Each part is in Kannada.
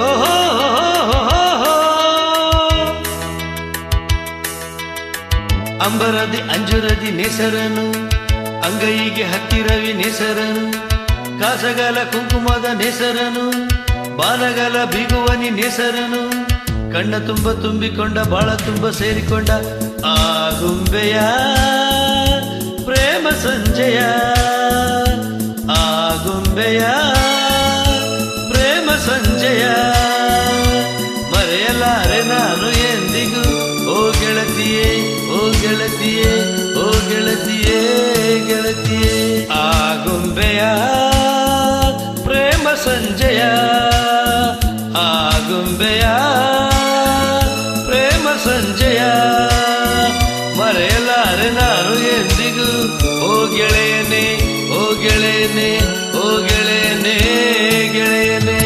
ಓಹೋ ಅಂಬರದಿ ಅಂಜುರದಿ ನೇಸರನು ಅಂಗೈಗೆ ಹತ್ತಿರವಿ ನೇಸರನು ಕಾಸಗಲ ಕುಂಕುಮದ ನೇಸರನು ಬಾಲಗಲ ಬಿಗುವನಿ ನೇಸರನು ಕಣ್ಣ ತುಂಬ ತುಂಬಿಕೊಂಡ ಬಾಳ ತುಂಬ ಸೇರಿಕೊಂಡ ಆಗುಂಬೆಯ ಪ್ರೇಮ ಸಂಜಯ ಆಗುಂಬೆಯ ಪ್ರೇಮ ಸಂಜಯ ಮರೆಯಲಾರೆ ನಾನು ಎಂದಿಗೂ ಓ ಗೆಳತಿಯೇ ಓ ಗೆಳತಿಯೇ ಓ ಗೆಳತಿಯೇ ಗೆಳತಿಯೇ ಆಗುಂಬೆಯ ಪ್ರೇಮ ಸಂಜಯ ಆಗುಂಬೆಯ ಪ್ರೇಮ ಸಂಜಯ ಮರೆಯಲಾರೆ ನಾನು ಎಂದಿಗೂ ಓ ಗೆಳೆಯನೇ ಓ ಗೆಳೆಯನೇ ಓ ಗೆಳೆಯನೇ ಗೆಳೆಯನೇ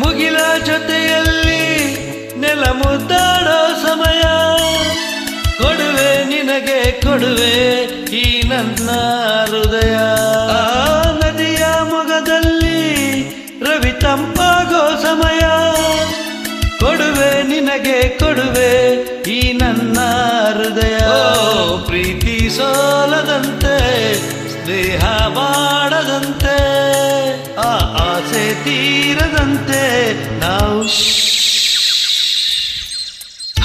ಮುಗಿಲ ಜೊತೆಯಲ್ಲಿ ನೆಲ ಮುದ್ದಾಡೋ ಸಮಯ ಕೊಡುವೆ ನಿನಗೆ ಕೊಡುವೆ ಈ ನನ್ನ ಹೃದಯ ನದಿಯ ಮೊಗದಲ್ಲಿ ರವಿ ತಂಪಾಗೋ ಸಮಯ ಕೊಡುವೆ ನಿನಗೆ ಕೊಡುವೆ ಈ ನನ್ನ ಹೃದಯ ಪ್ರೀತಿ ಸೋಲದಂತೆ ಸ್ನೇಹ ಮಾಡದಂತೆ ಆ ಆಸೆ ತೀರದಂತೆ ನಾವು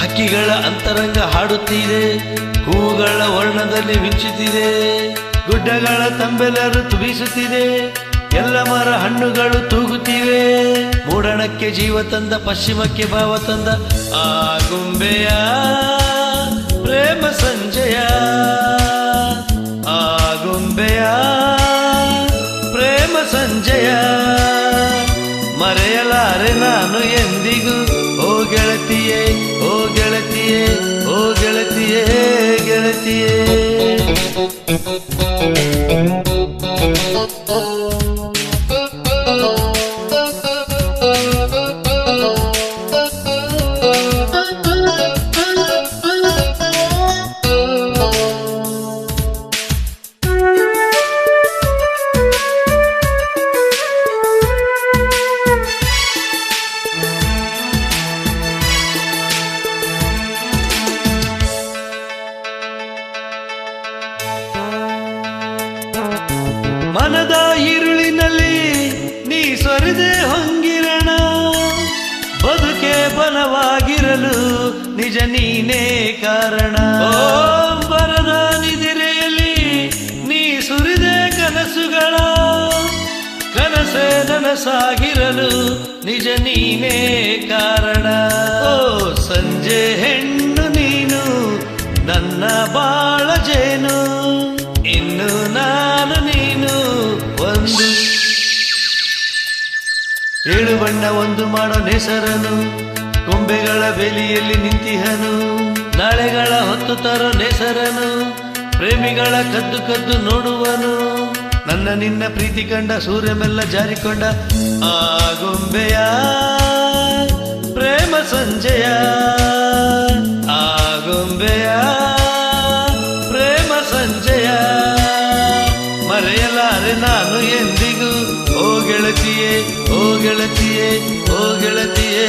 ಹಕ್ಕಿಗಳ ಅಂತರಂಗ ಹಾಡುತ್ತಿದೆ ಹೂಗಳ ವರ್ಣದಲ್ಲಿ ಮಿಂಚುತ್ತಿದೆ ಗುಡ್ಡಗಳ ತಂಬೆಲರು ತುಬಿಸುತ್ತಿದೆ ಎಲ್ಲ ಮರ ಹಣ್ಣುಗಳು ತೂಗುತ್ತಿವೆ ಮೂಡಣಕ್ಕೆ ಜೀವ ತಂದ ಪಶ್ಚಿಮಕ್ಕೆ ಭಾವ ತಂದ ಆಗುಂಬೆಯ ಪ್ರೇಮ ಸಂಜಯ ಆಗುಂಬೆಯ ಪ್ರೇಮ ಸಂಜಯ ಮರೆಯಲಾರೆ ನಾನು ಎಂದಿಗೂ ಓ ಗೆಳತಿಯೇ ಓ ಗೆಳತಿಯೇ ಓ ಗೆಳತಿಯೇ ಗೆಳತಿಯೇ ಮನದ ಈರುಳಿನಲ್ಲಿ ನೀ ಸೊರೆದೆ ಹೊಂಗಿರಣ ಬದುಕೆ ಬಲವಾಗಿರಲು ನಿಜ ನೀನೇ ಕಾರಣ ಬರದ ನಿದಿರೆಯಲ್ಲಿ ನೀ ಸುರಿದೆ ಕನಸುಗಳ ಕನಸೆ ನನಸಾಗಿರಲು ನಿಜ ನೀನೇ ಕಾರಣ ಓ ಸಂಜೆ ಹೆಣ್ಣು ನೀನು ನನ್ನ ಬಾಳ ಜೇನು ಇನ್ನು ನಾನು ನೀನು ಒಂದು ಏಳು ಬಣ್ಣ ಒಂದು ಮಾಡೋ ನೆಸರನು ಕೊಂಬೆಗಳ ಬೇಲಿಯಲ್ಲಿ ನಿಂತಿಹನು ನಾಳೆಗಳ ಹೊತ್ತು ತರೋ ನೆಸರನು ಪ್ರೇಮಿಗಳ ಕದ್ದು ಕದ್ದು ನೋಡುವನು ನನ್ನ ನಿನ್ನ ಪ್ರೀತಿ ಕಂಡ ಸೂರ್ಯ ಮೆಲ್ಲ ಜಾರಿಕೊಂಡ ಆಗುಂಬೆಯ ಪ್ರೇಮ ಸಂಜಯ ಆಗುಂಬೆಯ ಪ್ರೇಮ ಸಂಜಯ ಮರೆಯಲಾರೆ ನಾನು ಎಂದಿಗೂ ಓ ಗೆಳತಿಯೇ ಓ ಗೆಳತಿಯೇ ಓ ಗೆಳತಿಯೇ